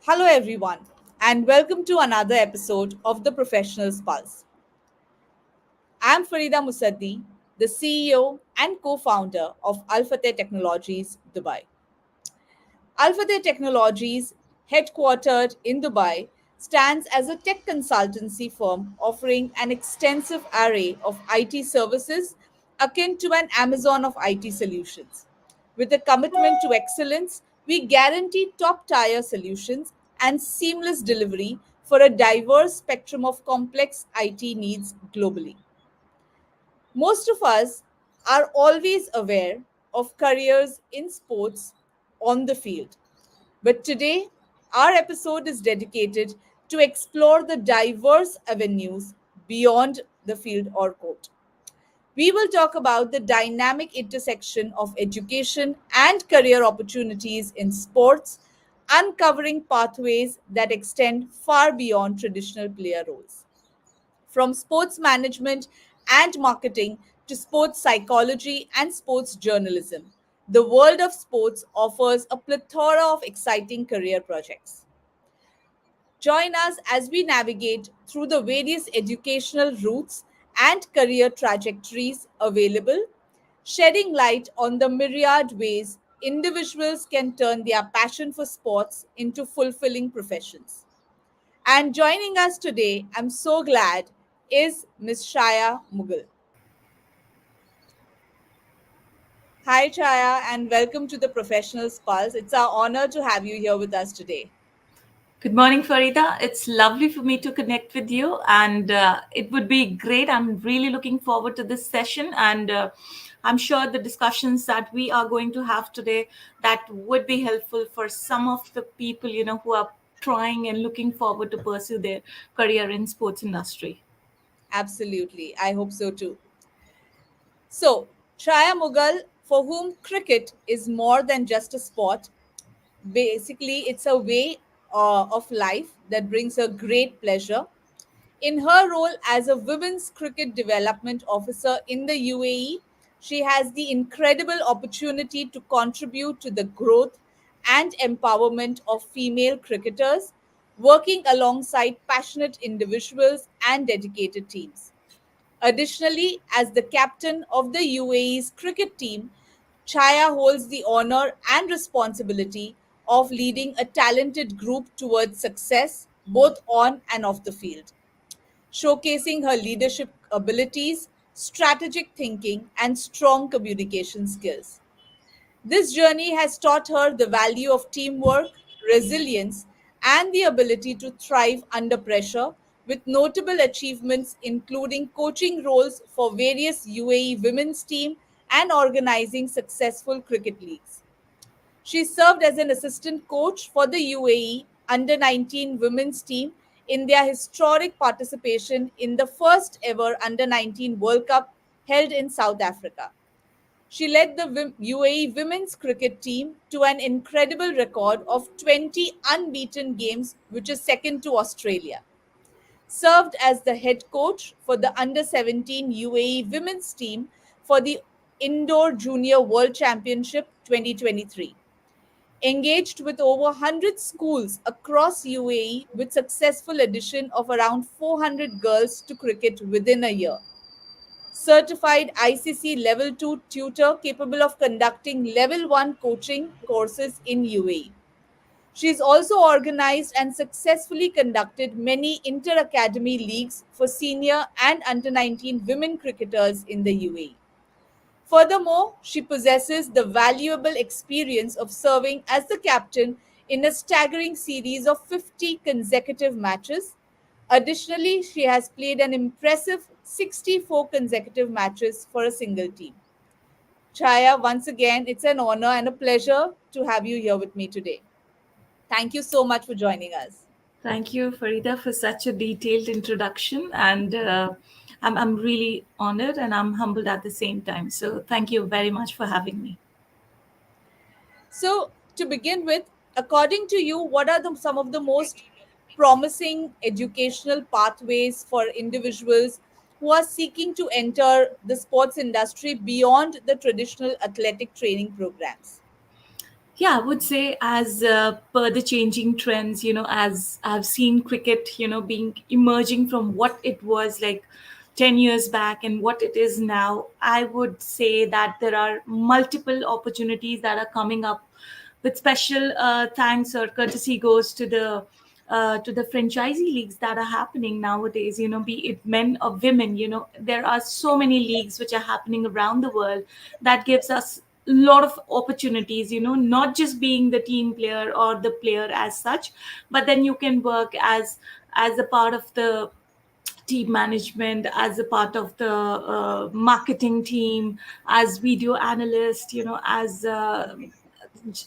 Hello, everyone, and welcome to another episode of The Professional's Pulse. I'm Farida Musaddi, the CEO and co founder of Alphateh Technologies Dubai. Alphateh Technologies, headquartered in Dubai, stands as a tech consultancy firm offering an extensive array of IT services akin to an Amazon of IT solutions. With a commitment to excellence, we guarantee top tier solutions and seamless delivery for a diverse spectrum of complex IT needs globally. Most of us are always aware of careers in sports on the field. But today, our episode is dedicated to explore the diverse avenues beyond the field or court. We will talk about the dynamic intersection of education and career opportunities in sports, uncovering pathways that extend far beyond traditional player roles. From sports management and marketing to sports psychology and sports journalism, the world of sports offers a plethora of exciting career projects. Join us as we navigate through the various educational routes and career trajectories available, shedding light on the myriad ways individuals can turn their passion for sports into fulfilling professions. And joining us today, I'm so glad, is Ms. Shaya Mughal. Hi, Chaya, and welcome to the Professionals Pulse. It's our honor to have you here with us today. Good morning, Farida. It's lovely for me to connect with you, and it would be great. I'm really looking forward to this session, and I'm sure the discussions that we are going to have today that would be helpful for some of the people who are trying and looking forward to pursue their career in sports industry. Absolutely. I hope so too. So, Chaya Mughal, for whom cricket is more than just a sport, basically, it's a way of life that brings her great pleasure. In her role as a women's cricket development officer in the UAE, she has the incredible opportunity to contribute to the growth and empowerment of female cricketers, working alongside passionate individuals and dedicated teams. Additionally, as the captain of the UAE's cricket team, Chaya holds the honor and responsibility of leading a talented group towards success both on and off the field, showcasing her leadership abilities, strategic thinking, and strong communication skills. This journey has taught her the value of teamwork, resilience, and the ability to thrive under pressure, with notable achievements including coaching roles for various UAE women's team and organizing successful cricket leagues. She served as an assistant coach for the UAE under 19 women's team in their historic participation in the first ever under 19 World Cup held in South Africa. She led the UAE women's cricket team to an incredible record of 20 unbeaten games, which is second to Australia. Served as the head coach for the under 17 UAE women's team for the Indoor Junior World Championship 2023. Engaged with over 100 schools across UAE with successful addition of around 400 girls to cricket within a year. Certified ICC Level 2 tutor capable of conducting Level 1 coaching courses in UAE. She has also organized and successfully conducted many inter academy leagues for senior and under 19 women cricketers in the UAE. Furthermore, she possesses the valuable experience of serving as the captain in a staggering series of 50 consecutive matches. Additionally, she has played an impressive 64 consecutive matches for a single team. Chaya, once again, it's an honor and a pleasure to have you here with me today. Thank you so much for joining us. Thank you, Farida, for such a detailed introduction, and I'm really honored and I'm humbled at the same time. So, thank you very much for having me. So, to begin with, according to you, what are some of the most promising educational pathways for individuals who are seeking to enter the sports industry beyond the traditional athletic training programs? Yeah, I would say as per the changing trends, as I've seen cricket, being emerging from what it was like 10 years back and what it is now, I would say that there are multiple opportunities that are coming up with special thanks or courtesy goes to the franchisee leagues that are happening nowadays, be it men or women. There are so many leagues which are happening around the world that gives us a lot of opportunities, not just being the team player or the player as such, but then you can work as a part of the team management, as a part of the marketing team, as video analyst, as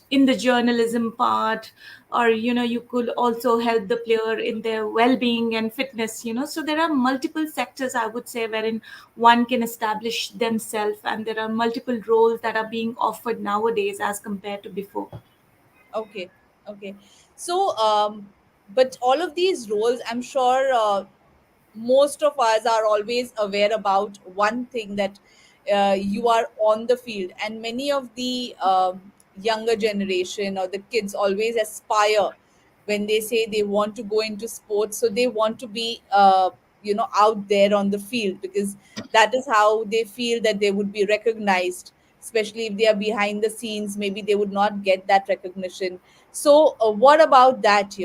in the journalism part, or you could also help the player in their well-being and fitness. So there are multiple sectors, I would say, wherein one can establish themselves, and there are multiple roles that are being offered nowadays as compared to before. Okay, okay. So, but all of these roles, I'm sure most of us are always aware about one thing, that you are on the field, and many of the younger generation or the kids always aspire when they say they want to go into sports. So they want to be, out there on the field, because that is how they feel that they would be recognized, especially if they are behind the scenes. Maybe they would not get that recognition. So what about that,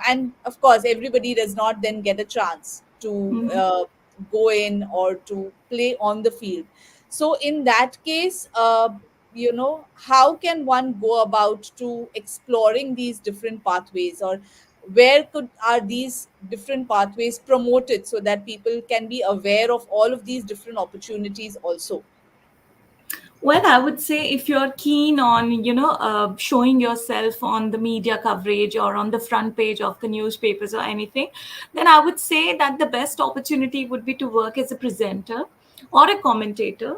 and of course everybody does not then get a chance to Mhm. go in or to play on the field. So in that case, how can one go about to exploring these different pathways, or where could are these different pathways promoted so that people can be aware of all of these different opportunities also? Well, I would say if you're keen on, showing yourself on the media coverage or on the front page of the newspapers or anything, then I would say that the best opportunity would be to work as a presenter or a commentator,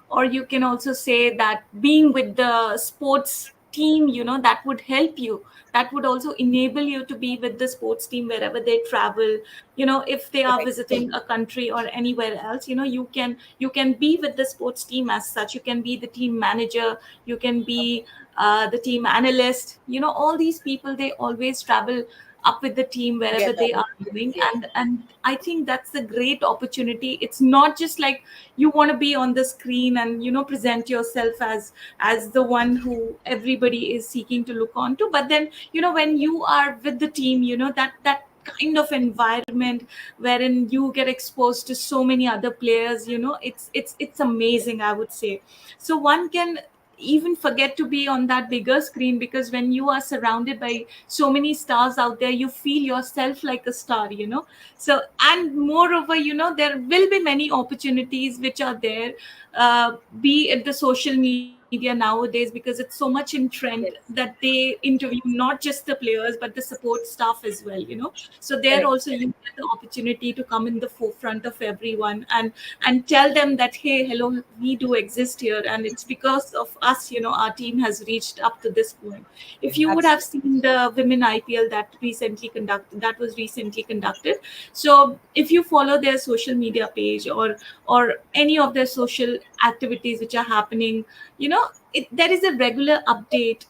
or you can also say that being with the sports team, that would help you. That would also enable you to be with the sports team wherever they travel. If they are Correct. visiting a country or anywhere else, you can be with the sports team as such. You can be the team manager, you can Okay. be the team analyst. All these people, they always travel up with the team wherever Together. they are Yes, doing. yes. And I think that's a great opportunity. It's not just like you want to be on the screen and present yourself as the one who everybody is seeking to look on to, but then when you are with the team, that kind of environment wherein you get exposed to so many other players, it's amazing, I would say. So one can even forget to be on that bigger screen, because when you are surrounded by so many stars out there, you feel yourself like a star. So, and moreover, there will be many opportunities which are there, be it the social media nowadays, because it's so much in trend Yes. that they interview not just the players but the support staff as well. So there Correct. also you get the opportunity to come in the forefront of everyone and tell them that, hey, hello, we do exist here, and it's because of us, our team has reached up to this point. If you would have Absolutely. seen the women IPL that was recently conducted, so if you follow their social media page or any of their social activities which are happening, there is a regular update,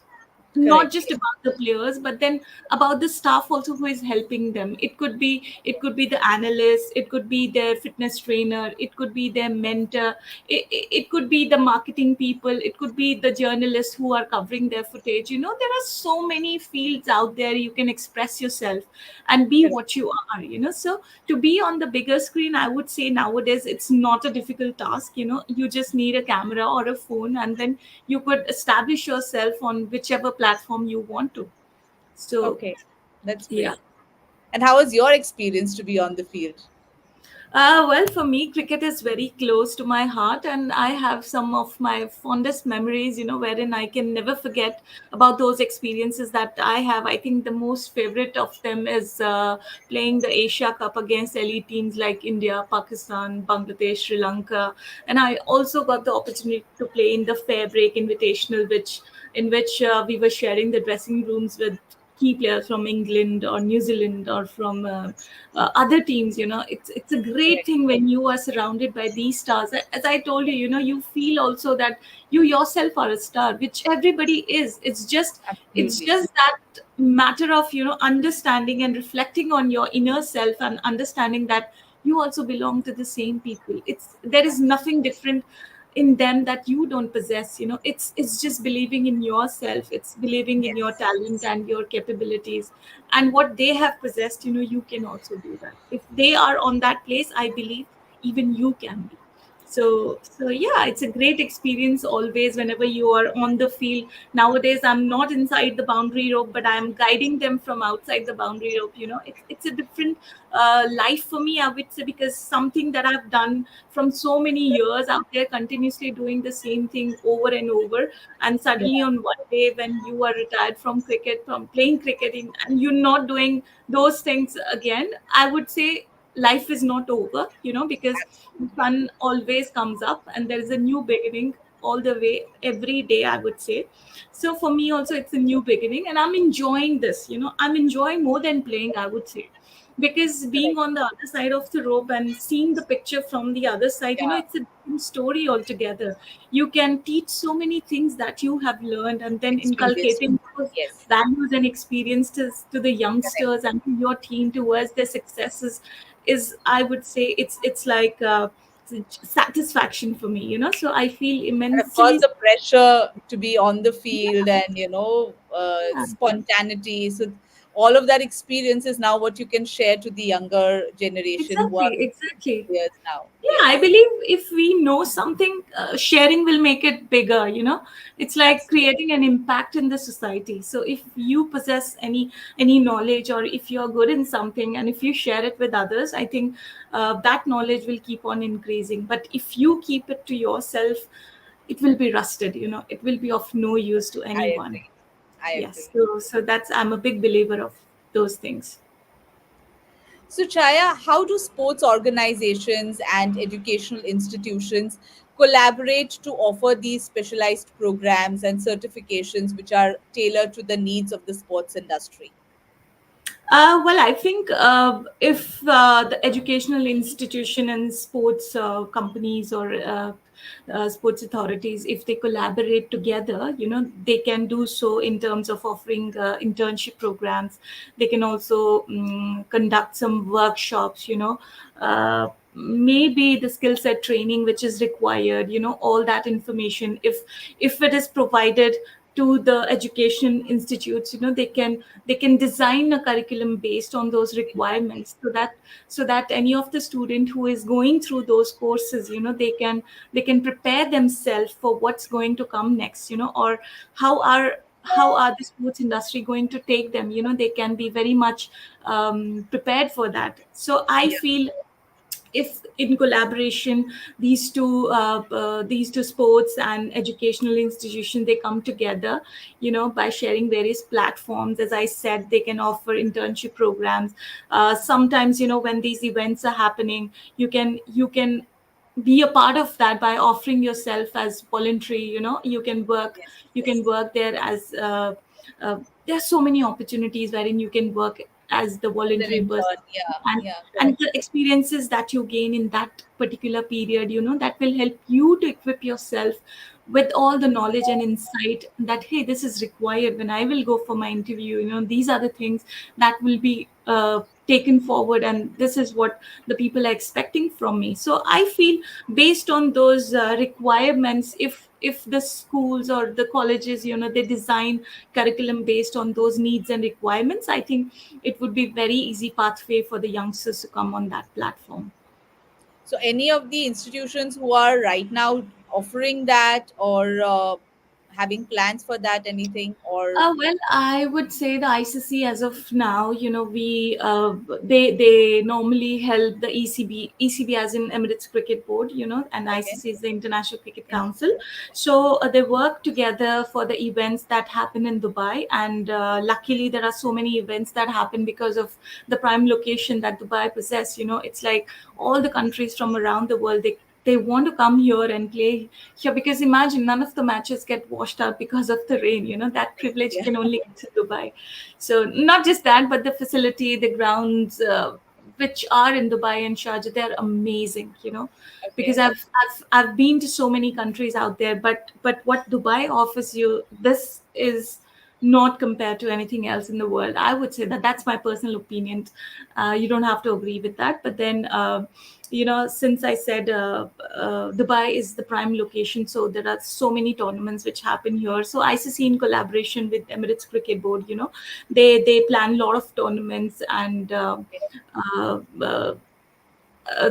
not Correct. just about the players but then about the staff also who is helping them. It could be the analyst, it could be their fitness trainer, it could be their mentor, it could be the marketing people, it could be the journalists who are covering their footage. There are so many fields out there you can express yourself and be Correct. what you are. So to be on the bigger screen, I would say nowadays it's not a difficult task. You just need a camera or a phone, and then you could establish yourself on whichever platform you want to. So Okay. That's yeah. great. And how was your experience to be on the field? Well, for me, cricket is very close to my heart, and I have some of my fondest memories, wherein I can never forget about those experiences that I have. I think the most favorite of them is playing the Asia Cup against elite teams like India, Pakistan, Bangladesh, Sri Lanka, and I also got the opportunity to play in the Fair Break Invitational, which in which we were sharing the dressing rooms with key players from England or New Zealand or from other teams. It's a great Correct. thing when you are surrounded by these stars. As I told you, you feel also that you yourself are a star, which everybody is. It's Absolutely. just that matter of understanding and reflecting on your inner self and understanding that you also belong to the same people. There is nothing different in them that you don't possess. It's just believing in yourself, it's believing in your Yes. talent and your capabilities, and what they have possessed, you can also do that. If they are on that place, I believe even you can be. So yeah, it's a great experience always whenever you are on the field. Nowadays I'm not inside the boundary rope, but I'm guiding them from outside the boundary rope. It's a different life for me, I would say, because something that I've done from so many years out there, continuously doing the same thing over and over, and Yeah. suddenly on one day when you are retired from cricket, from playing cricket, and you're not doing those things again, I would say life is not over, because the Absolutely. sun always comes up and there is a new beginning all the way every day, I would say. So for me also, it's a new beginning, and I'm enjoying this. I'm enjoying more than playing, I would say, because being Correct. on the other side of the rope and seeing the picture from the other side, Yeah. it's a different story altogether. You can teach so many things that you have learned, and then Experience. inculcating those Yes. values and experiences to the Correct. youngsters and to your team towards their successes is, I would say, it's like satisfaction for me. So I feel And of course, immensely. the pressure to be on the field Yeah, and, yeah. spontaneity. So, all of that experience is now what you can share to the younger generation who are Exactly, exactly. players now. Yeah, I Yes. believe if we know something, sharing will make it bigger. It's like Absolutely. creating an impact in the society. So if you possess any knowledge, or if you're good in something, and if you share it with others, I think that knowledge will keep on increasing. But if you keep it to yourself, it will be rusted. It will be of no use to I anyone. agree. I Yes, agree. so that's, I'm a big believer of those things. So, Chaya, how do sports organizations and educational institutions collaborate to offer these specialized programs and certifications which are tailored to the needs of the sports industry? Well, I think if the educational institution and sports companies or sports authorities, if they collaborate together, they can do so in terms of offering internship programs. They can also conduct some workshops, maybe the skill set training which is required, all that information. If it is provided to the education institutes, they can design a curriculum based on those Exactly. requirements, so that any of the student who is going through those courses, they can prepare themselves for what's going to come next, or how are how are the sports industry going to take them. They can be very much prepared for that. So I Yeah. feel if in collaboration these two sports and educational institution, they come together, by sharing various platforms. As I said, they can offer internship programs. Sometimes, when these events are happening, you can be a part of that by offering yourself as voluntary. Yes. You can work there as uh, there are so many opportunities wherein you can work as the As an voluntary person, intern. Yeah. and Yeah. and Correct. the experiences that you gain in that particular period, that will help you to equip yourself with all the knowledge and insight that, hey, this is required when I will go for my interview. These are the things that will be taken forward, and this is what the people are expecting from me. So I feel, based on those requirements, if the schools or the colleges, they design curriculum based on those needs and requirements, I think it would be very easy pathway for the youngsters to come on that platform. So, any of the institutions who are right now offering that or having plans for that, anything or Well, I would say the ICC as of now, we they normally help the ECB as in Emirates Cricket Board, and okay, ICC is the International Cricket in, Council. So they work together for the events that happen in Dubai, and luckily there are so many events that happen because of the prime location that Dubai possess. It's like all the countries from around the world, they want to come here and play here, because imagine none of the matches get washed out because of the rain. That privilege Yeah. can only get to Dubai. So not just that, but the facility, the grounds, which are in Dubai and Sharjah, they're amazing. Because Okay. I've been to so many countries out there, but what Dubai offers you, this is not compared to anything else in the world. I would say that that's my personal opinion. You don't have to agree with that, but then since I said Dubai is the prime location, so there are so many tournaments which happen here. So ICC, in collaboration with Emirates Cricket Board, they plan a lot of tournaments, and Okay.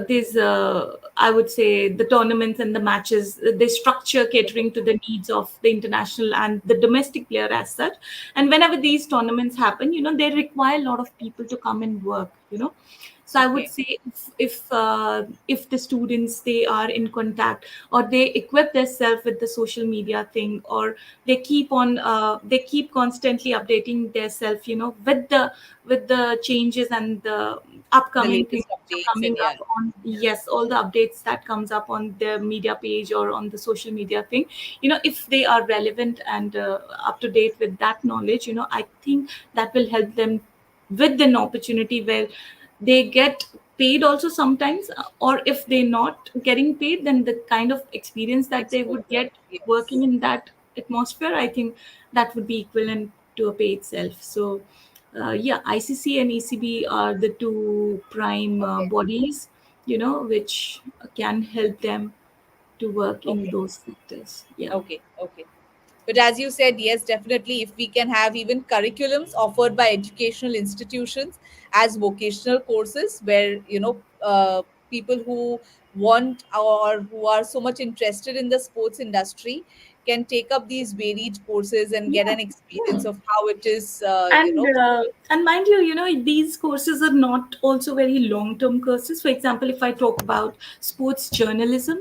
these I would say the tournaments and the matches, they structure catering to the needs of the international and the domestic player as such. And whenever these tournaments happen, they require a lot of people to come and work. So I would Okay. say, if the students, they are in contact, or they equip themselves with the social media thing, or they keep constantly updating themselves, with the changes and the The upcoming things latest which are updates coming and yeah. up on, yes, all the updates that comes up on their media page or on the social media thing, if they are relevant and up to date with that knowledge, I think that will help them with an opportunity where they get paid also sometimes, or if they're not getting paid, then the kind of experience that they would Exposure. get working Yes. in that atmosphere, I think that would be equivalent to a pay itself. So yeah, ICC and ECB are the two prime Okay. bodies, which can help them to work in Okay. those sectors. Yeah. Okay. Okay. But as you said, yes, definitely, if we can have even curriculums offered by educational institutions as vocational courses, where people who want or who are so much interested in the sports industry can take up these varied courses and get Yeah. an experience of how it is, And mind you, these courses are not also very long term courses. For example, if I talk about sports journalism,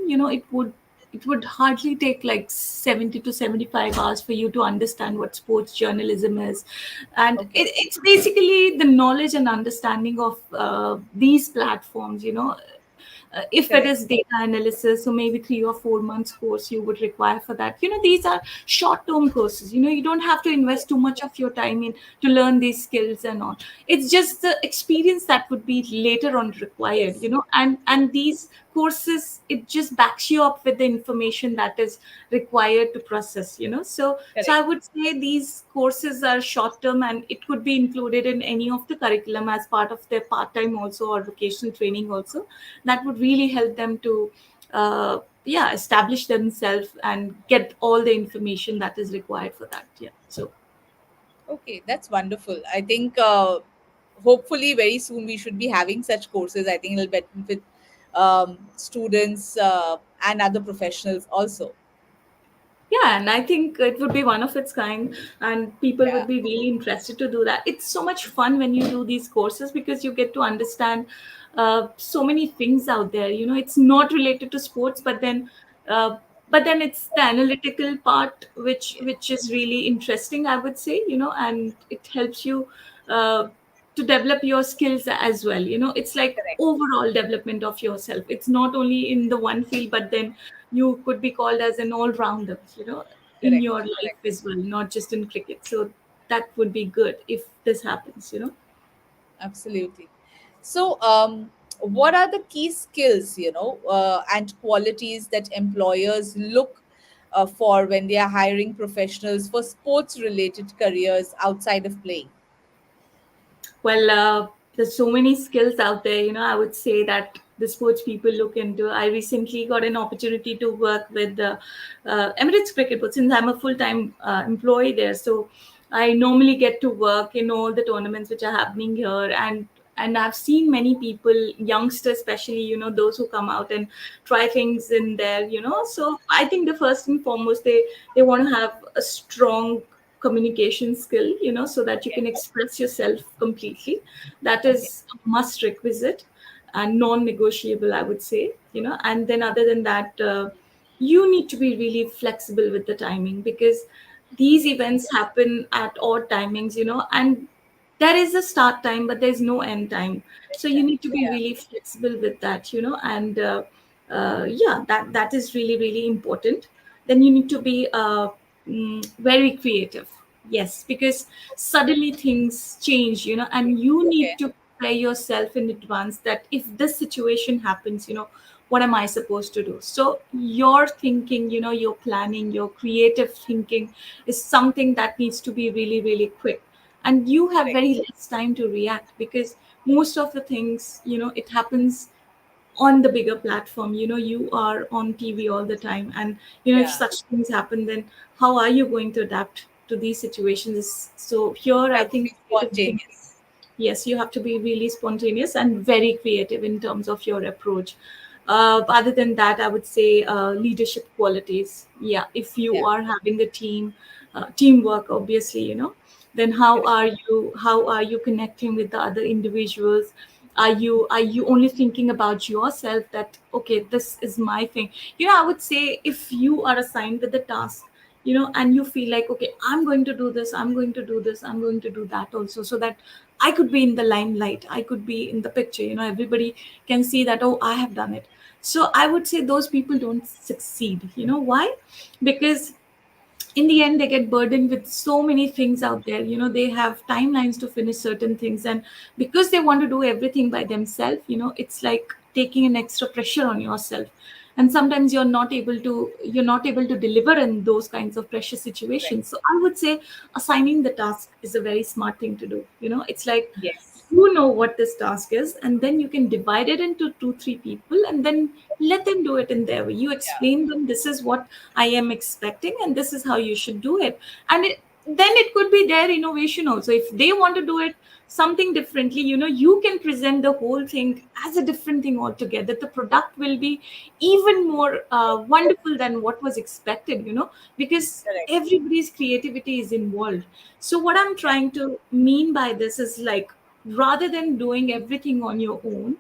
it would hardly take like 70 to 75 hours for you to understand what sports journalism is. And okay, it's basically the knowledge and understanding of these platforms. If it correct, is data analysis, so maybe 3 or 4 months course you would require for that. These are short term courses. You don't have to invest too much of your time in to learn these skills and all. It's just the experience that would be later on required. yes, And these courses, it just backs you up with the information that is required to process. So I correct, would say these courses are short term, and it could be included in any of the curriculum as part of their part time also, or vocational training also. That would really help them to yeah, establish themselves and get all the information that is required for that. Yeah. So okay, that's wonderful. I think hopefully very soon we should be having such courses. I think it'll benefit students and other professionals also. yeah, and I think it would be one of its kind, and people Yeah, would be really interested to do that. It's so much fun when you do these courses, because you get to understand so many things out there. It's not related to sports, uh, but then it's the analytical part which is really interesting, I would say. And it helps you uh, to develop your skills as well. It's like correct, overall development of yourself. It's not only in the one field, but then you could be called as an all-rounder, in correct, your life correct. as well, not just in cricket. So that would be good if this happens. Absolutely. So, what are the key skills, and qualities that employers look for when they are hiring professionals for sports related careers outside of playing? Well, there's so many skills out there. I would say that the sports people look into. I recently got an opportunity to work with the Emirates Cricket Board, since I'm a full-time employee there. So I normally get to work in all the tournaments which are happening here, and I've seen many people, youngsters especially, those who come out and try things in there. So I think the first and foremost, they want to have a strong communication skill, so that you Okay, can express yourself completely. That okay, is a must requisite and non-negotiable, I would say. And then other than that, you need to be really flexible with the timing, because these events happen at odd timings, and there is a start time but there's no end time. So you need to be yeah, really flexible with that. And Yeah, that is really really important. Then you need to be very creative. Yes, because suddenly things change, and you need Okay. to prepare yourself in advance that if this situation happens, what am I supposed to do? So your thinking, your planning, your creative thinking is something that needs to be really really quick, and you have Correct. very less time to react because most of the things, it happens on the bigger platform. You are on TV all the time, and if Yeah. such things happen, then how are you going to adapt to these situations? So here I Have to think be creative thinking. spontaneous. Yes, you have to be really spontaneous and very creative in terms of your approach. Other than that, I would say leadership qualities. Yeah, if you Yeah. are having a team, teamwork, obviously, then Correct. how are you connecting with the other individuals? Are you only thinking about yourself that okay, this is my thing? I would say if you are assigned with the task, and you feel like okay, I'm going to do this, I'm going to do this, I'm going to do that also, so that I could be in the limelight, I could be in the picture, everybody can see that, oh, I have done it. So I would say those people don't succeed. Why? Because in the end they get burdened with so many things out there. They have timelines to finish certain things, and because they want to do everything by themselves, it's like taking an extra pressure on yourself, and sometimes you're not able to deliver in those kinds of pressure Correct. situations. So I would say assigning the task is a very smart thing to do. It's like Yes. you know what this task is, and then you can divide it into two three people, and then let them do it in their way. You Yeah. explain them, this is what I am expecting, and this is how you should do it. And then it could be their innovation also. If they want to do it something differently, you can present the whole thing as a different thing altogether. The product will be even more wonderful than what was expected, because Correct. everybody's creativity is involved. So what I'm Yeah. trying to mean by this is like, rather than doing everything on your own,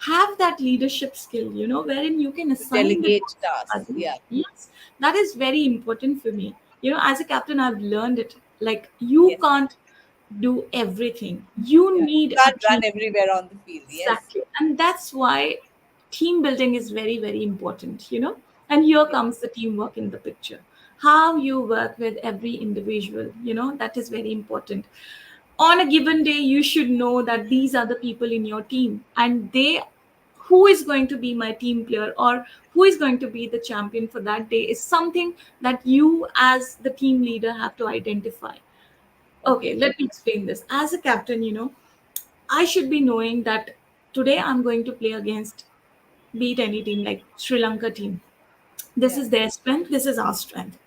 have that leadership skill, wherein you can To assign the delegate task to tasks. others. Yeah. Yes, that is very important for me. As a captain, I've learned it. Like, you Yes. can't do everything. You Yeah. You need a can't run team. everywhere on the field. Yes. Exactly. And that's why team building is very, very important, And here Yes. comes the teamwork in the picture. How you work with every individual, that is very important. On a given day, you should know that these are the people in your team, and who is going to be my team player, or who is going to be the champion for that day, is something that you as the team leader have to identify. Okay, Okay. let me explain this. As a captain, I should be knowing that today I'm going to play against, beat any team, like Sri Lanka team. This Yeah. is their strength, this is our strength.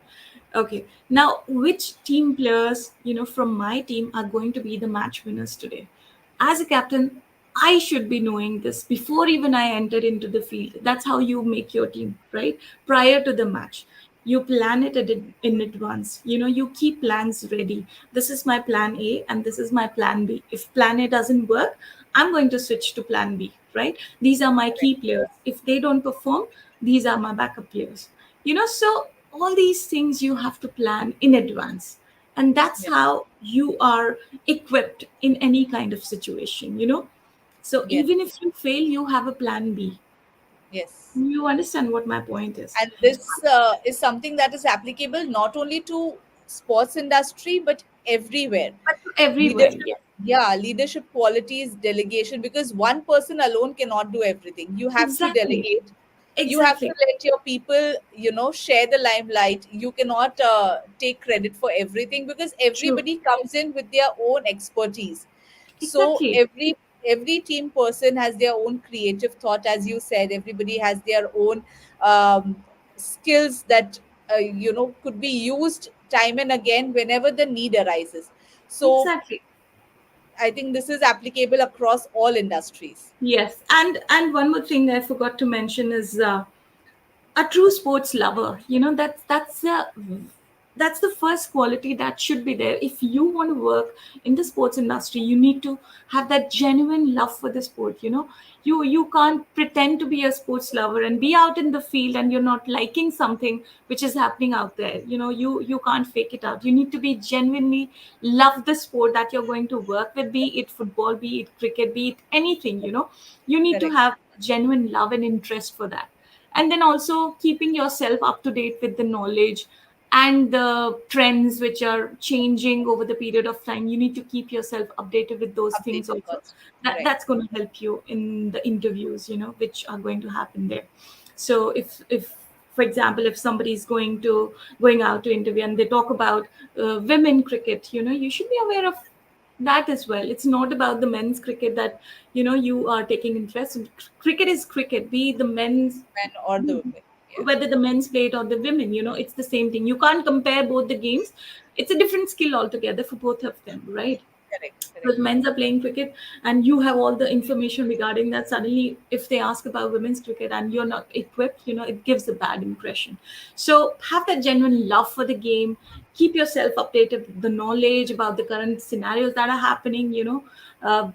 Okay, now which team players, from my team are going to be the match winners today? As a captain, I should be knowing this before even I enter into the field. That's how you make your team, right? Prior to the match, you plan it in advance. You keep plans ready. This is my plan A and this is my plan B. If plan A doesn't work, I'm going to switch to plan B, right? These are my key Correct. players. If they don't perform, these are my backup players. So all these things you have to plan in advance, and that's Yeah. how you are equipped in any kind of situation. So Yes. even if you fail, you have a plan B. Yes. You understand what my point is? And this is something that is applicable not only to sports industry but everywhere. But everywhere, Leadership, yes. yeah, leadership qualities, delegation, because one person alone cannot do everything. You have to Exactly. delegate. You have to Exactly. let your people, share the limelight. You cannot take credit for everything because True. everybody comes in with their own expertise. So Exactly. every team person has their own creative thought, as you said. Everybody has their own skills that could be used time and again whenever the need arises. So Exactly. I think this is applicable across all industries. Yes. And one more thing I forgot to mention is a true sports lover. That's the first quality that should be there. If you want to work in the sports industry, you need to have that genuine love for the sport. You can't pretend to be a sports lover and be out in the field and you're not liking something which is happening out there. You can't fake it out. You need to be genuinely love the sport that you're going to work with, be it football, be it cricket, be it anything. You need to Correct. have genuine love and interest for that. and then also keeping yourself up to date with the knowledge and the trends which are changing over the period of time. You need to keep yourself updated with those things Updated also. constantly. That Right. that's going to help you in the interviews, which are going to happen there. So if for example, if somebody is going out to interview and they talk about women cricket, you should be aware of that as well. It's not about the men's cricket that you are taking interest in. Cricket is cricket, be the men's, Men or the women. Yeah. whether the men's play it or the women, it's the same thing. You can't compare both the games. It's a different skill altogether for both of them, right? Correct. Correct. Because men's are playing cricket and you have all the information regarding that, suddenly if they ask about women's cricket and you're not equipped, it gives a bad impression. So have that genuine love for the game. Keep yourself updated with the knowledge about the current scenarios that are happening, uh,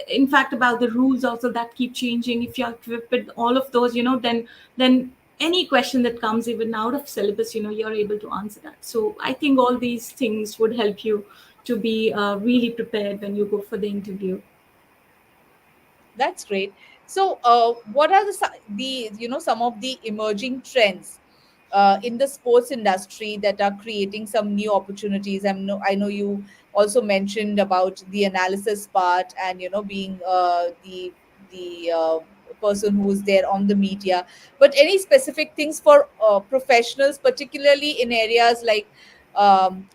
in fact about the rules also that keep changing. If you're equipped with all of those, then any question that comes even out of syllabus, you're able to answer that. So I think all these things would help you to be really prepared when you go for the interview. That's great. So, what are the some of the emerging trends in the sports industry that are creating some new opportunities? I know you also mentioned about the analysis part and being the person who's there on the media. But any specific things for professionals, particularly in areas like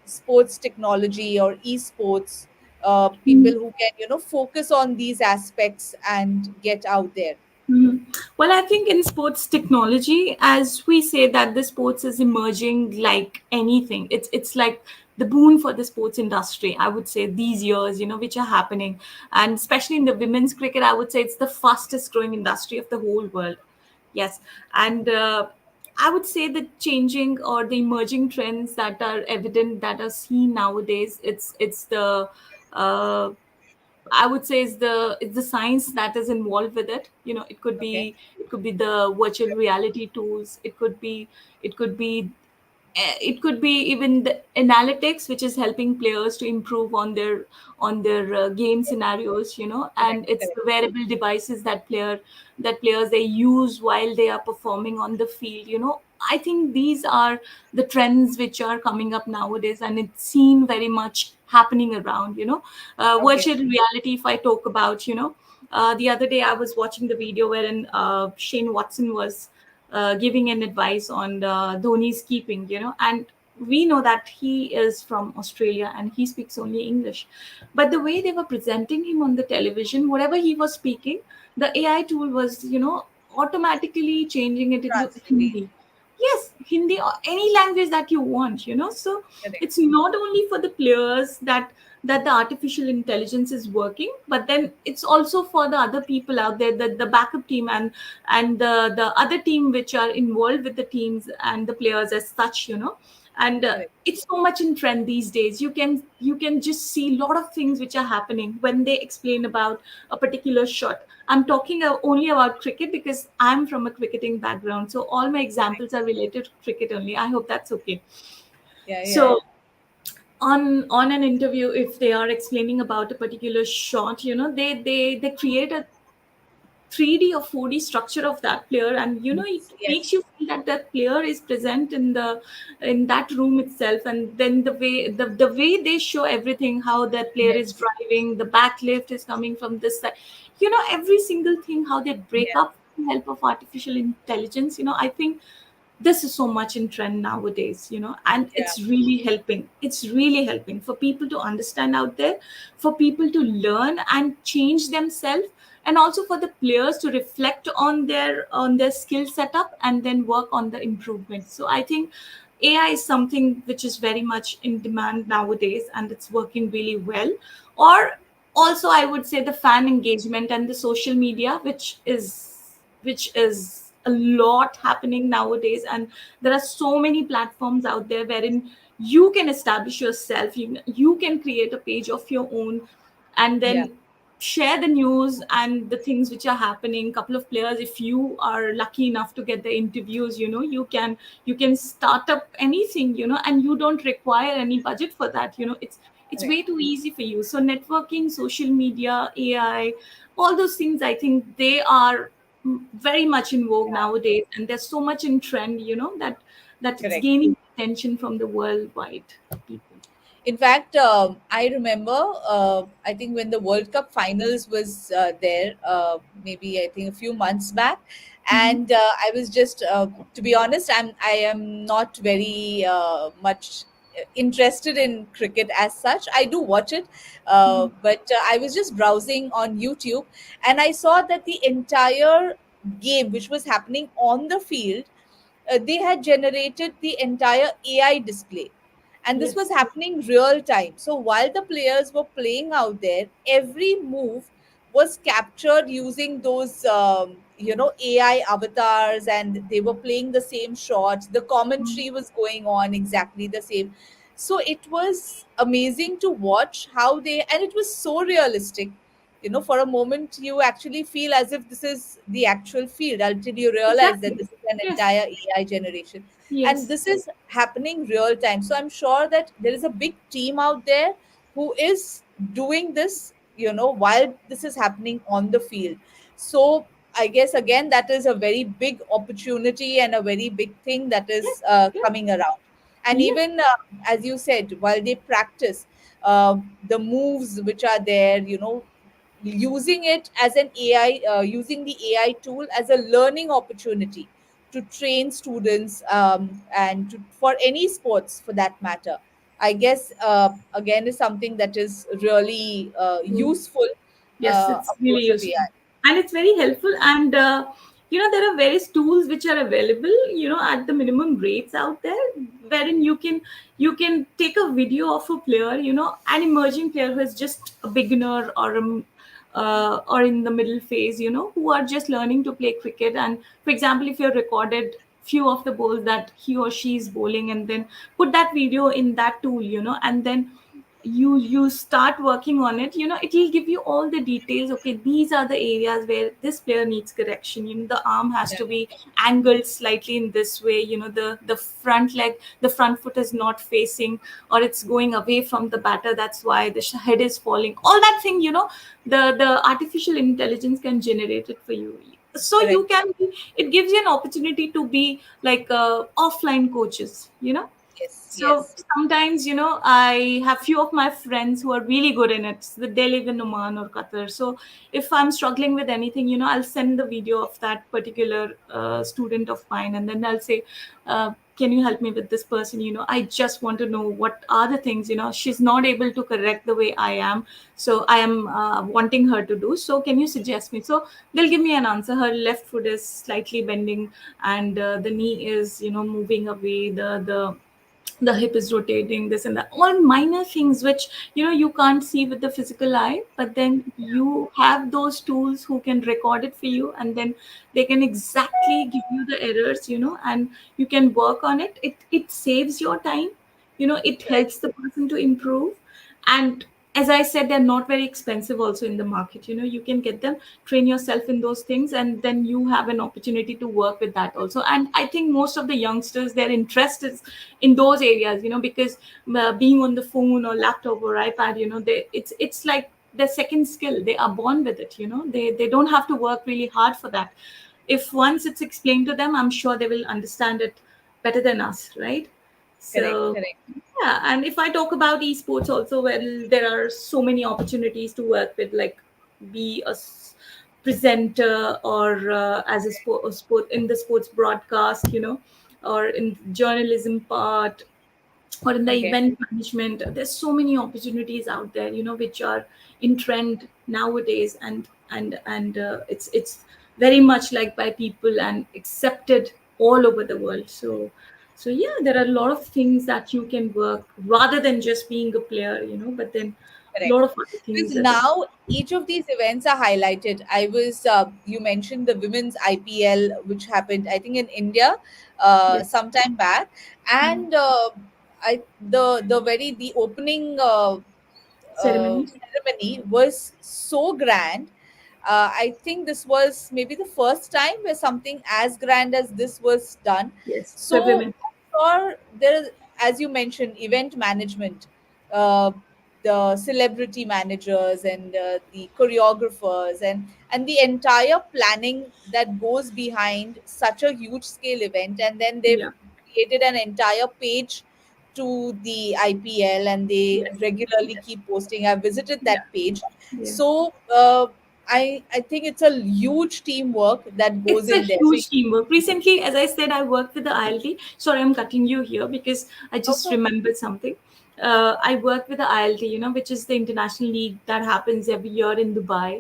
sports technology or esports? People who can focus on these aspects and get out there. Mhm. Well, I think in sports technology, as we say that the sports is emerging like anything, it's like the boon for the sports industry. I would say these years, which are happening, and especially in the women's cricket, I would say it's the fastest growing industry of the whole world. Yes, and I would say the changing or the emerging trends that are evident that are seen nowadays. It's the uh, I would say it's the science that is involved with it. Okay. It could be the virtual reality tools. It could be even the analytics, which is helping players to improve on their game scenarios. Correct. And it's Correct. the wearable devices that players they use while they are performing on the field. I think these are the trends which are coming up nowadays, and it's seen very much happening around. Okay. Virtual reality, if I talk about, the other day I was watching the video wherein Shane Watson was giving an advice on Dhoni's keeping, and we know that he is from Australia and he speaks only English. But the way they were presenting him on the television, whatever he was speaking, the AI tool was, automatically changing it into Translate. Hindi. Yes, Hindi or any language that you want, So Correct. it's not only for the players that the artificial intelligence is working, but then it's also for the other people out there, the backup team and the other team which are involved with the teams and the players as such. And Correct. it's so much in trend these days. You can just see a lot of things which are happening when they explain about a particular shot. I'm talking only about cricket because I'm from a cricketing background, so all my Correct. examples are related to cricket only. I hope that's okay. Yeah. Yeah. So on an interview, if they are explaining about a particular shot, they create a 3D or 4D structure of that player, and it Yes. makes Yes. you feel that that player is present in that room itself. And then the way they show everything, how that player is Yes. driving, the back lift is coming from this side, every single thing, how they break Yeah. up with the help of artificial intelligence. I think this is so much in trend nowadays, and Yeah. it's really helping for people to understand out there, for people to learn and change themselves, and also for the players to reflect on their skill setup and then work on the improvement. So I think AI is something which is very much in demand nowadays, and it's working really well. Or also, I would say the fan engagement and the social media, which is a lot happening nowadays, and there are so many platforms out there wherein you can establish yourself. You can create a page of your own, and Yeah. then share the news and the things which are happening. Couple of players, if you are lucky enough to get the interviews, you can start up anything, and you don't require any budget for that. It's Correct. way too easy for you. So networking, social media, AI, all those things, I think they are very much in vogue Yeah, nowadays, and there's so much in trend, that it's correct. gaining attention from the worldwide people. In fact, I remember, I think when the World Cup finals was there, maybe I think a few months back, Hmm. and I was just, to be honest, I am not very much interested in cricket as such. I do watch it, but I was just browsing on YouTube, and I saw that the entire game, which was happening on the field, they had generated the entire AI display. And this was Yes. happening real time. So while the players were playing out there, every move was captured using those, AI avatars, and they were playing the same shots. The commentary was going on exactly the same. So it was amazing to watch how they, and it was so realistic. For a moment, you actually feel as if this is the actual field until you realize that Exactly. this is an Yes. entire AI generation. And Yes. this is happening real time. So I'm sure that there is a big team out there who is doing this, while this is happening on the field. So I guess, again, that is a very big opportunity and a very big thing that Yes. is Yes. coming around. And Yes. even, as you said, while they practice the moves which are there, using it as an AI, using the AI tool as a learning opportunity to train students, and for any sports for that matter. I guess, again, is something that is really useful Yes, it's really approach of useful AI. and it's very helpful. And there are various tools which are available, at the minimum rates out there, wherein you can take a video of a player, an emerging player who is just a beginner or in the middle phase, who are just learning to play cricket. And for example, if you're recorded few of the balls that he or she is bowling, and then put that video in that tool, and then you start working on it, it will give you all the details. Okay, these are the areas where this player needs correction. The arm has Yeah, to be angled slightly in this way. The front leg, the front foot is not facing, or it's going away from the batter, that's why the head is falling. All that thing, the artificial intelligence can generate it for you. So you correct. can be, it gives you an opportunity to be like offline coaches. Yes, So yes. sometimes, I have few of my friends who are really good in it. So they live in Oman or Qatar. So if I'm struggling with anything, I'll send the video of that particular student of mine, and then I'll say, "Can you help me with this person? I just want to know what are the things. She's not able to correct the way I am. So I am wanting her to do. So can you suggest me?" So they'll give me an answer. Her left foot is slightly bending, and the knee is, moving away. The hip is rotating, this and that, all minor things which you can't see with the physical eye, but then you have those tools who can record it for you, and then they can exactly give you the errors, and you can work on it. It saves your time, it Correct. helps the person to improve. And as I said, they're not very expensive also in the market. You can get them, train yourself in those things, and then you have an opportunity to work with that also. And I think most of the youngsters, their interest is in those areas, because being on the phone or laptop or iPad, it's like their second skill. They are born with it. They don't have to work really hard for that. If once it's explained to them, I'm sure they will understand it better than us, right? Correct. So Correct. yeah, and if I talk about esports also, well, there are so many opportunities to work with, like be presenter, or as a sport in the sports broadcast, or in journalism part, or in the Okay. event management. There's so many opportunities out there, which are in trend nowadays, and it's very much liked by people and accepted all over the world. So yeah, there are a lot of things that you can work rather than just being a player, but then a Correct. lot of other Because things as a. now each of these events are highlighted. You mentioned the women's IPL, which happened, I think, in India Yes. sometime back. Mm. And the opening Ceremony. ceremony was so grand. I think this was maybe the first time where something as grand as this was done. Yes, for So women. I'm sure there, as you mentioned, event management. Uh, the celebrity managers and the choreographers and the entire planning that goes behind such a huge scale event. And then they've Yeah. created an entire page to the IPL, and they Yes. regularly Yes. keep posting. I visited Yeah. that page. Yeah. So I think it's a huge teamwork that goes It's a in there. So huge teamwork. Recently, as I said, I worked with the ILT. Sorry, I'm cutting you here because I just okay, remembered something. I worked with the ILT, which is the international league that happens every year in Dubai.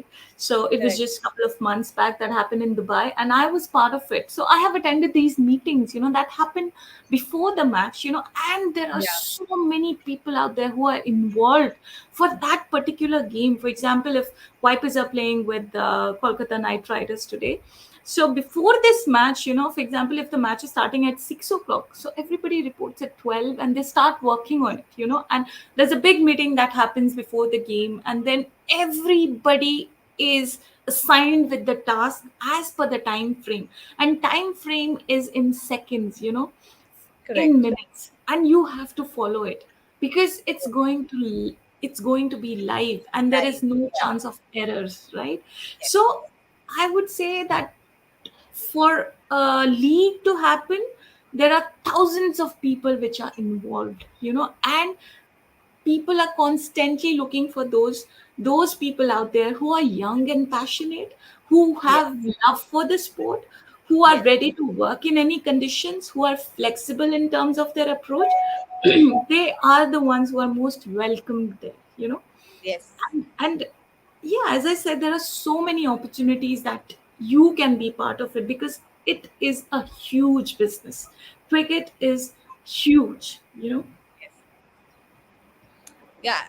So it was correct. just a couple of months back that happened in Dubai, and I was part of it. So I have attended these meetings, that happen before the match, and there are Yeah, so many people out there who are involved for that particular game. For example, if Vipers are playing with Kolkata Knight Riders today, so before this match, for example, if the match is starting at 6 o'clock, so everybody reports at 12 and they start working on it, and there's a big meeting that happens before the game, and then everybody is assigned with the task as per the time frame, and time frame is in seconds, in correct. minutes, and you have to follow it because it's going to be live and there Nice. is no Yeah. chance of errors, right? Yes. So I would say that for a league to happen, there are thousands of people which are involved, and people are constantly looking for those people out there who are young and passionate, who Yes. have love for the sport, who are Yes. ready to work in any conditions, who are flexible in terms of their approach. They are the ones who are most welcomed there, Yes. and yeah, as I said, there are so many opportunities that you can be part of it because it is a huge business. Cricket is huge, Yes. Yeah.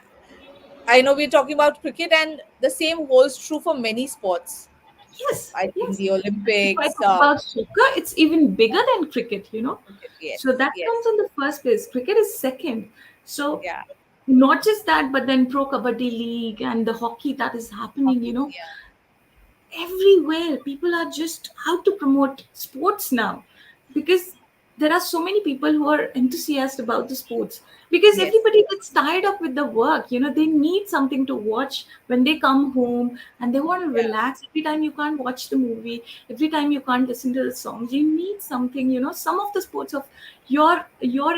I know we're talking about cricket, and the same holds true for many sports. Yes, I think yes. the If I Olympics. talk about soccer, it's even bigger than cricket. Cricket, yes. So that Yes. comes on the first place. Cricket is second. So Yeah. not just that, but then Pro Kabaddi League and the hockey that is happening, Hockey. Yeah. everywhere. People are just how to promote sports now because there are so many people who are enthusiastic about the sports because Yes. everybody gets tied up with the work. They need something to watch when they come home and they want to Yeah. relax. Every time you can't watch the movie, every time you can't listen to the songs, you need something. Some of the sports of your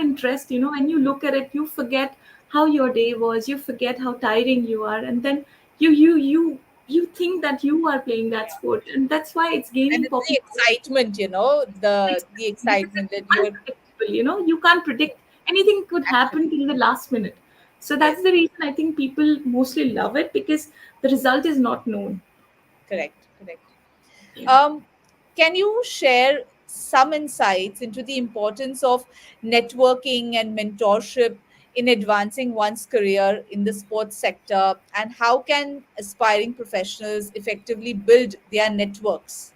interest, and you look at it, you forget how your day was, you forget how tiring you are, and then you think that you are playing that sport, and that's why it's And gaining it's the popularity. excitement, the Exactly, because excitement it's that you're. unpredictable. You can't predict anything could happen till the last minute. So Yes. that's the reason I think people mostly love it because the result is not known. Correct. Correct. Yeah. Um, can you share some insights into the importance of networking and mentorship in advancing one's career in the sports sector, and how can aspiring professionals effectively build their networks?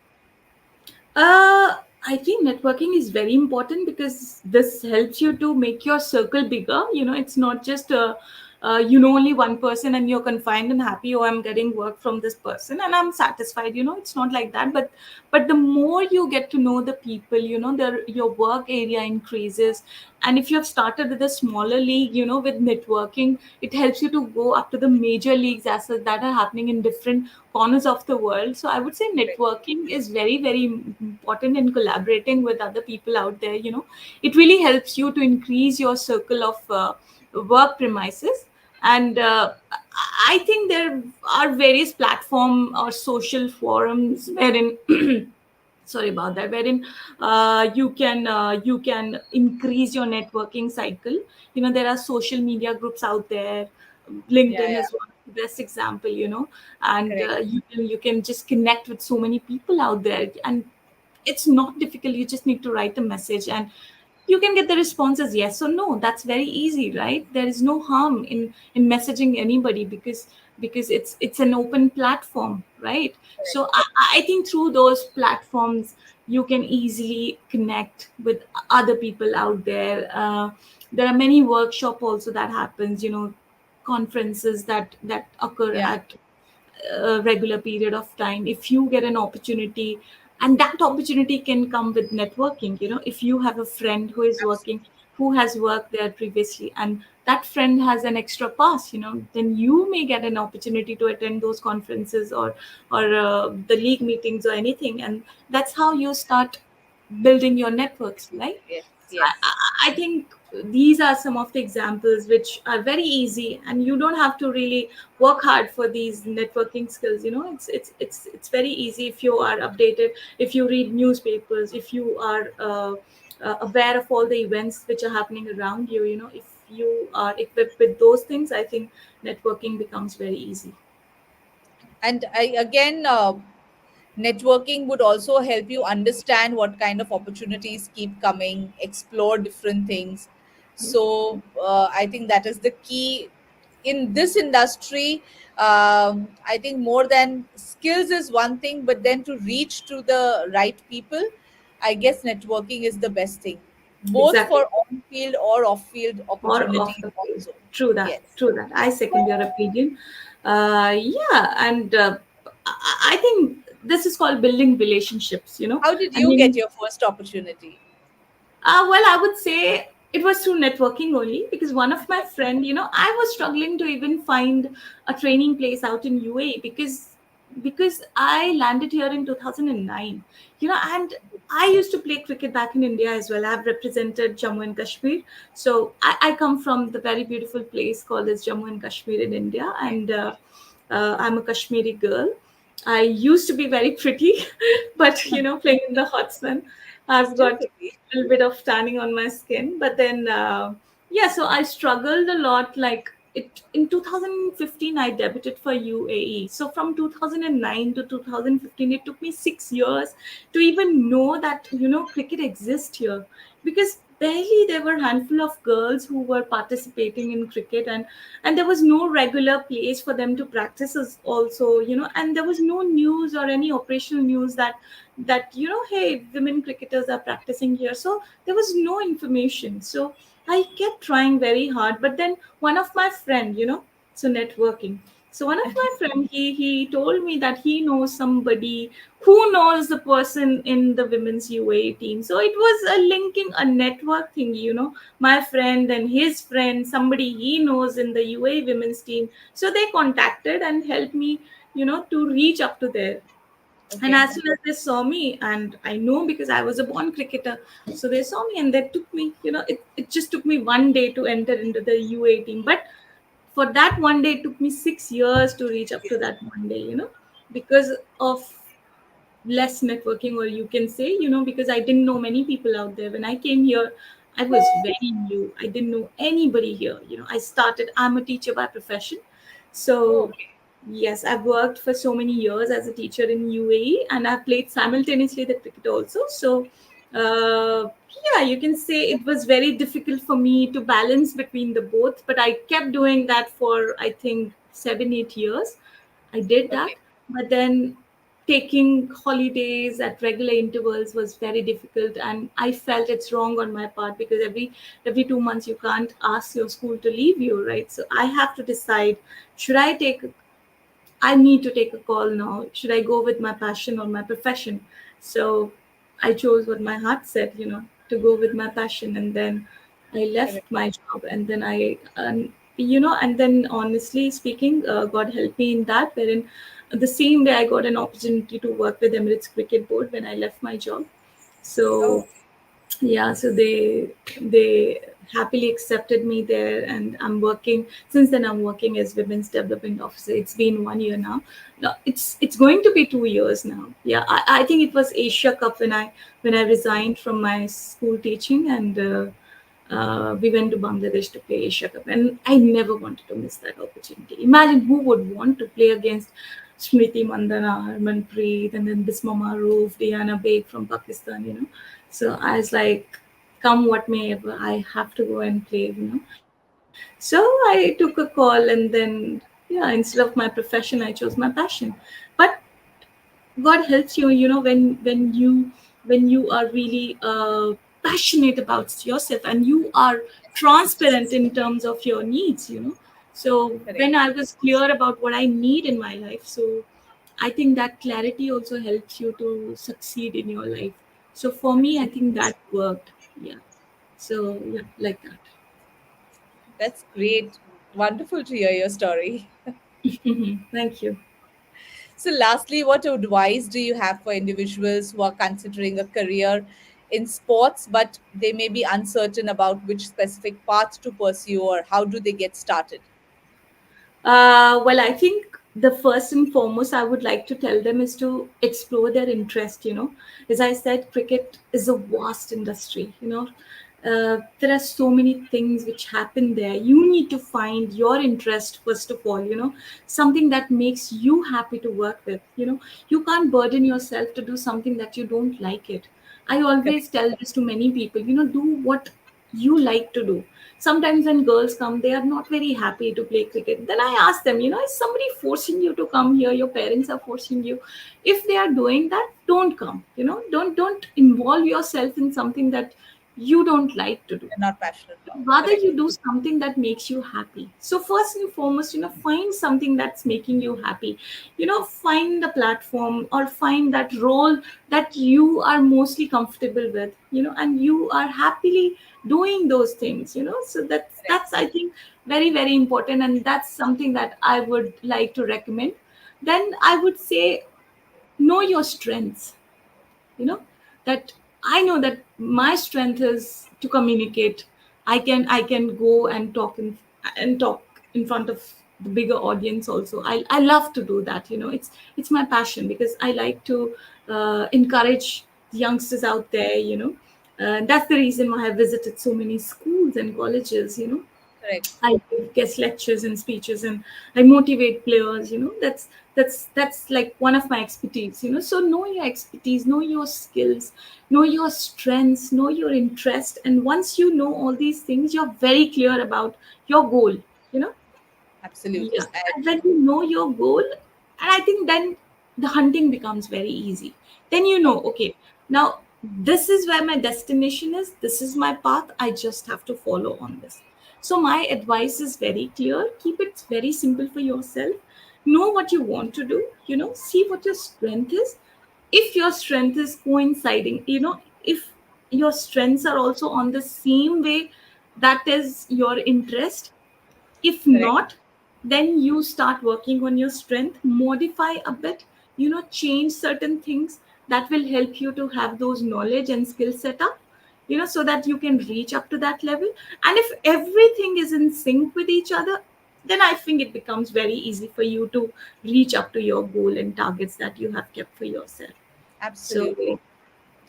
I think networking is very important because this helps you to make your circle bigger. It's not just only one person and you're confined and happy. Oh, I'm getting work from this person and I'm satisfied. It's not like that. But the more you get to know the people, your work area increases. And if you have started with a smaller league, with networking, it helps you to go up to the major leagues as such that are happening in different corners of the world. So I would say networking is very, very important in collaborating with other people out there. It really helps you to increase your circle of work premises. And I think there are various platform or social forums wherein sorry about that, wherein you can increase your networking cycle. There are social media groups out there. Yeah, LinkedIn yeah, is one of the best example, and correct. you can just connect with so many people out there, and it's not difficult. You just need to write a message and you can get the responses yes or no. That's very easy, right? There is no harm in messaging anybody because it's an open platform, right? So I think through those platforms you can easily connect with other people out there. There are many workshop also that happens, conferences that occur Yeah, at a regular period of time. If you get an opportunity, and that opportunity can come with networking, if you have a friend who is working, who has worked there previously, and that friend has an extra pass, then you may get an opportunity to attend those conferences, or the league meetings or anything, and that's how you start building your networks, right? Yes, So yes. I think these are some of the examples which are very easy, and you don't have to really work hard for these networking skills. It's very easy if you are updated, if you read newspapers, if you are aware of all the events which are happening around you. If you are equipped with those things, I think networking becomes very easy. And I again, networking would also help you understand what kind of opportunities keep coming, explore different things. So I think that is the key in this industry. I think more than skills is one thing, but then to reach to the right people, I guess networking is the best thing, both Exactly. for on field or off field Or off opportunities the field. also. True that. Yes. True that. I second your opinion. Yeah, and I think this is called building relationships. How did I you get mean, your first opportunity? well, I would say it was through networking only, because one of my friend, I was struggling to even find a training place out in UAE, because I landed here in 2009, and I used to play cricket back in India as well. I've represented Jammu and Kashmir. So I come from the very beautiful place called as Jammu and Kashmir in India, and I'm a Kashmiri girl. I used to be very pretty, but playing in the hot sun, I've Still got pretty. a little bit of tanning on my skin. But then, yeah, so I struggled a lot. Like in 2015, I debuted for UAE. So from 2009 to 2015, it took me 6 years to even know that cricket exists here, because barely there were a handful of girls who were participating in cricket, and there was no regular place for them to practice also, and there was no news or any operational news that hey, women cricketers are practicing here. So there was no information. So I kept trying very hard, but then one of my friend, so networking, so one of my friend, he told me that he knows somebody who knows the person in the women's UAE team. So it was a linking, a network thing, my friend and his friend, somebody he knows in the UAE women's team. So they contacted and helped me, to reach up to there. And Okay. as soon as they saw me, and I know because I was a born cricketer, so they saw me and they took me, it just took me one day to enter into the UAE team. But for that one day, it took me 6 years to reach up to that one day, because of less networking, or you can say, because I didn't know many people out there. When I came here, I was very new. I didn't know anybody here. I'm a teacher by profession. Oh, So okay. yes, I've worked for so many years as a teacher in UAE, and I've played simultaneously the cricket also. So yeah, you can say it was very difficult for me to balance between the both, but I kept doing that for, I think, 7 8 years. I did that. Okay. But then taking holidays at regular intervals was very difficult, and I felt it's wrong on my part, because every 2 months you can't ask your school to leave you, right? So I have to decide, should I need to take a call now. Should I go with my passion or my profession? So I chose what my heart said, to go with my passion. And then I left Correct. my job. And then and then honestly speaking, God helped me in that, wherein the same day I got an opportunity to work with Emirates Cricket Board when I left my job. Oh, So yeah, so they happily accepted me there, and I'm working since then. I'm working as women's development officer. It's been 1 year now. No, it's going to be 2 years now. Yeah, I think it was Asia Cup when I resigned from my school teaching, and we went to Bangladesh to play Asia Cup, and I never wanted to miss that opportunity. Imagine who would want to play against Smriti Mandana, Harmanpreet, and then Bisma Maroof, Diana Baig from Pakistan. So I was like, come what may, I have to go and play. So I took a call, and then yeah, instead of my profession, I chose my passion. But God helps you, when you are really passionate about yourself, and you are transparent in terms of your needs. So correct. when I was clear about what I need in my life, so I think that clarity also helps you to succeed in your life. So for me, I think Absolutely. that worked. Yeah. So yeah, like that. That's great. Wonderful to hear your story. Thank you. So, lastly, what advice do you have for individuals who are considering a career in sports, but they may be uncertain about which specific path to pursue or how do they get started? Well, I think the first and foremost I would like to tell them is to explore their interest. As I said, cricket is a vast industry. There are so many things which happen there. You need to find your interest first of all. Something that makes you happy to work with. You can't burden yourself to do something that you don't like it. I Correct. always tell this to many people. Do what you like to do. Sometimes when girls come, they are not very happy to play cricket. Then I ask them, is somebody forcing you to come here? Your parents are forcing you. If they are doing that, don't come. Don't involve yourself in something that you don't like to do. They're not passionate about. Rather Correct. you do something that makes you happy. So first and foremost, find something that's making you happy. Find the platform or find that role that you are mostly comfortable with, and you are happily doing those things. So Correct. that's I think very, very important, and that's something that I would like to recommend. Then I would say, know your strengths. You know that I know that my strength is to communicate. I can go and talk in front of the bigger audience also. I love to do that. It's my passion, because I like to encourage the youngsters out there. That's the reason why I visited so many schools and colleges. Correct. I give guest lectures and speeches, and I motivate players. That's like one of my expertise. So know your expertise, know your skills, know your strengths, know your interest, and once you know all these things, you're very clear about your goal. You know, Absolutely. yeah. And when you know your goal, and I think then the hunting becomes very easy. Then okay, now this is where my destination is, this is my path, I just have to follow on this. So my advice is very clear. Keep it very simple for yourself. Know what you want to do, see what your strength is. If your strength is coinciding, if your strengths are also on the same way that is your interest. If Correct. not, then you start working on your strength, modify a bit, change certain things that will help you to have those knowledge and skill set up, so that you can reach up to that level. And if everything is in sync with each other, then I think it becomes very easy for you to reach up to your goal and targets that you have kept for yourself. So Absolutely.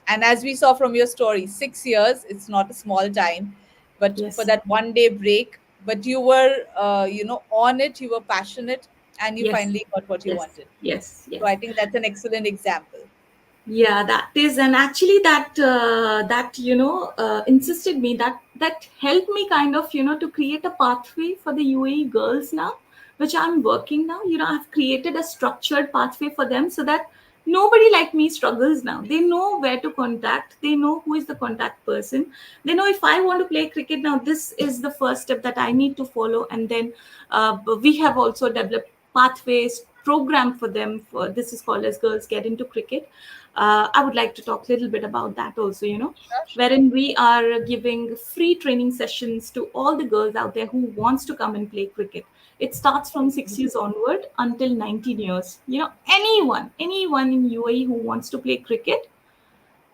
And as we saw from your story, 6 years, it's not a small time, but for yes, that 1 day break, but you were, on it, you were passionate, and you yes, finally got what you yes, wanted. yes, So yes. I think that's an excellent example. Yeah, that is, and actually that insisted me, that helped me kind of to create a pathway for the UAE girls now, which I'm working now. I've created a structured pathway for them, so that nobody like me struggles now. They know where to contact. They know who is the contact person. They know if I want to play cricket now, this is the first step that I need to follow, and then we have also developed pathways program for them. For this is called as Girls Get Into Cricket. I would like to talk a little bit about that also, Sure, sure. wherein we are giving free training sessions to all the girls out there who wants to come and play cricket. It starts from 6 years onward until 19 years. Anyone in UAE who wants to play cricket,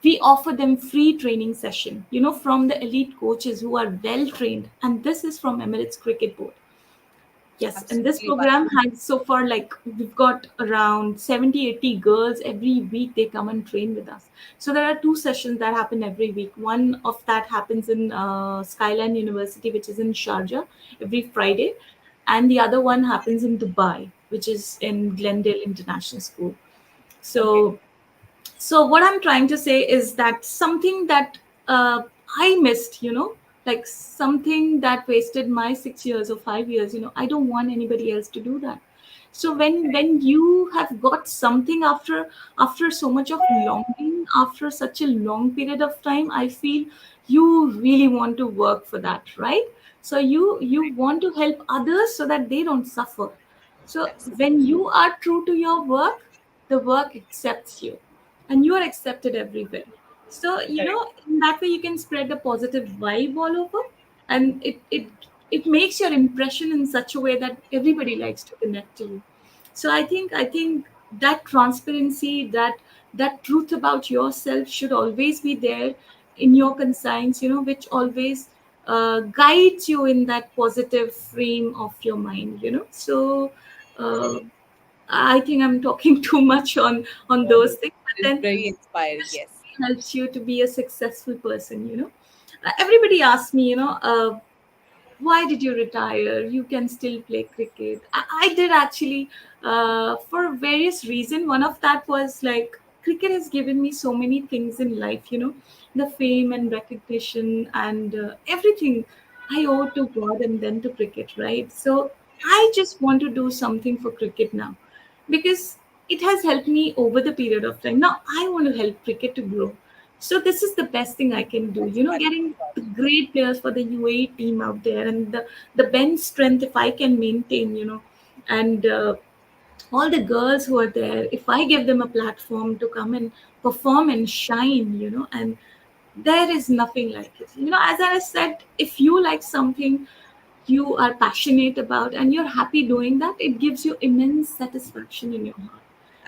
we offer them free training session, from the elite coaches who are well trained. And this is from Emirates Cricket Board. Yes, and this Absolutely program wonderful. has so far, like, we've got around 70, 80 girls every week. They come and train with us. So there are two sessions that happen every week. One of that happens in Skyline University, which is in Sharjah, every Friday. And the other one happens in Dubai, which is in Glendale International School. Okay. So what I'm trying to say is that something that I missed, like something that wasted my 6 years or 5 years, I don't want anybody else to do that. So when you have got something after so much of longing, after such a long period of time, I feel you really want to work for that, right? So you want to help others so that they don't suffer. So when Absolutely. you are true to your work, the work accepts you, and you are accepted everywhere. So Correct. in that way you can spread a positive vibe all over, and it it makes your impression in such a way that everybody likes to connect to you. So I think that transparency, that truth about yourself should always be there in your conscience, which always guides you in that positive frame of your mind. So uh, I think I'm talking too much on No, those no, things, but it's then very inspiring. this Yes. helps you to be a successful person. Everybody asks me, why did you retire? You can still play cricket. I did actually, for various reasons. One of that was like cricket has given me so many things in life, the fame and recognition and everything I owe to God and then to cricket, right? So I just want to do something for cricket now because it has helped me over the period of time. Now I want to help cricket to grow. So this is the best thing I can do, That's getting wonderful. the great players for the UAE team out there, and the bench strength if I can maintain, and all the girls who are there, if I give them a platform to come and perform and shine, and there is nothing like it. As I said, if you like something you are passionate about and you're happy doing that, it gives you immense satisfaction in your heart.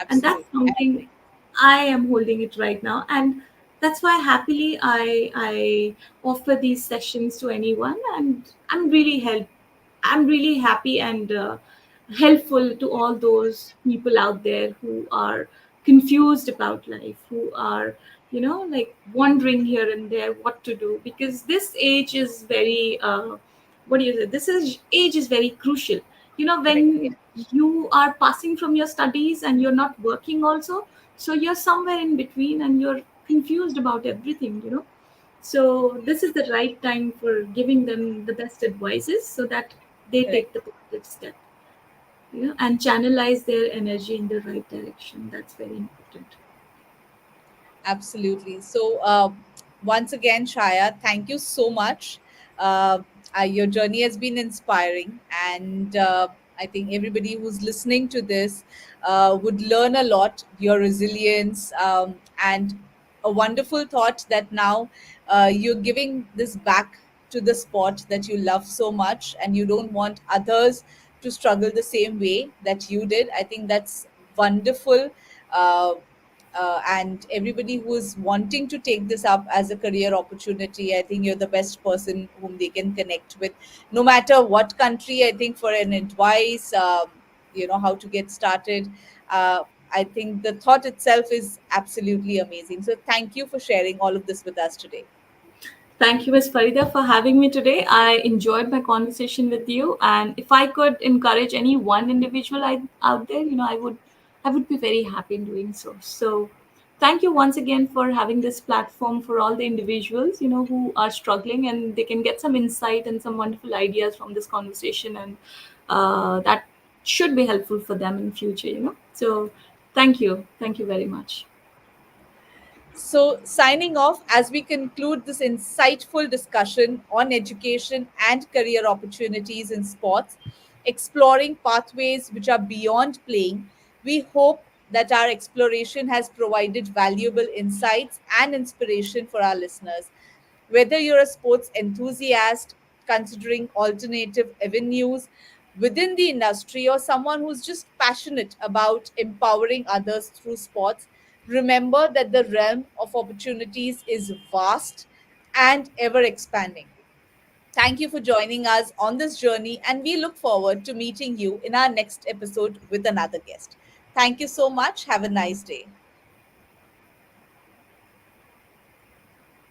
And that's Absolutely. I something agree. I am holding it right now. And that's why happily I offer these sessions to anyone, and I'm really happy and helpful to all those people out there who are confused about life, who are, like wondering here and there what to do, because this age is very, what do you say? This is age is very crucial. Correct. Yes. When you are passing from your studies and you're not working also, so you're somewhere in between and you're confused about everything. So this is the right time for giving them the best advices so that they Correct. take the positive step, and channelize their energy in the right direction. That's very important. Absolutely. So, once again, Shaya, thank you so much. Your journey has been inspiring, and I think everybody who's listening to this would learn a lot. Your resilience, and a wonderful thought that now you're giving this back to the sport that you love so much, and you don't want others to struggle the same way that you did. I think that's wonderful. Uh, and everybody who is wanting to take this up as a career opportunity, I think you're the best person whom they can connect with, no matter what country. I think for an advice, how to get started. I think the thought itself is absolutely amazing. So thank you for sharing all of this with us today. Thank you, Ms. Farida, for having me today. I enjoyed my conversation with you, and if I could encourage any one individual out there, I would be very happy in doing so. So, thank you once again for having this platform for all the individuals, who are struggling, and they can get some insight and some wonderful ideas from this conversation, and that should be helpful for them in future. So, thank you very much. So, signing off as we conclude this insightful discussion on education and career opportunities in sports, exploring pathways which are beyond playing, we hope that our exploration has provided valuable insights and inspiration for our listeners. Whether you're a sports enthusiast considering alternative avenues within the industry, or someone who's just passionate about empowering others through sports, remember that the realm of opportunities is vast and ever expanding. Thank you for joining us on this journey, and we look forward to meeting you in our next episode with another guest. Thank you so much. Have a nice day.